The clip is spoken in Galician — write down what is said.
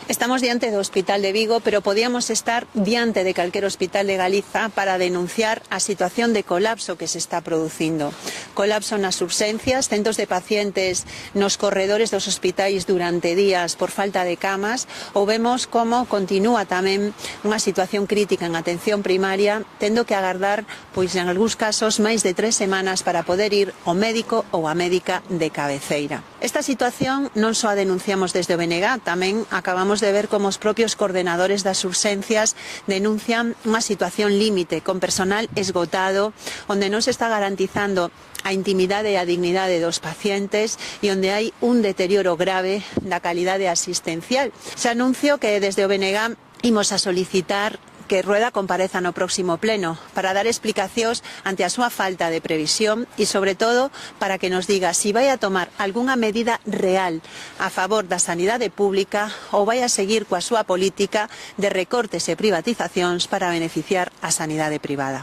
Estamos diante do Hospital de Vigo, pero podíamos estar diante de calquer hospital de Galiza para denunciar a situación de colapso que se está producindo. Colapso nas urxencias, centos de pacientes nos corredores dos hospitais durante días por falta de camas, ou vemos como continúa tamén unha situación crítica en atención primaria, tendo que agardar, pois en algúns casos, máis de 3 semanas para poder ir ao médico ou a médica de cabeceira. Esta situación non só a denunciamos desde o BNG, tamén acabamos de ver como os propios coordenadores das urxencias denuncian unha situación límite, con personal esgotado, onde non se está garantizando a intimidade e a dignidade dos pacientes e onde hai un deterioro grave da calidade asistencial. Se anuncio que desde o BNG imos a solicitar que Rueda compareza no próximo pleno para dar explicacións ante a súa falta de previsión e, sobre todo, para que nos diga si vai a tomar algunha medida real a favor da sanidade pública ou vai a seguir coa súa política de recortes e privatizacións para beneficiar a sanidade privada.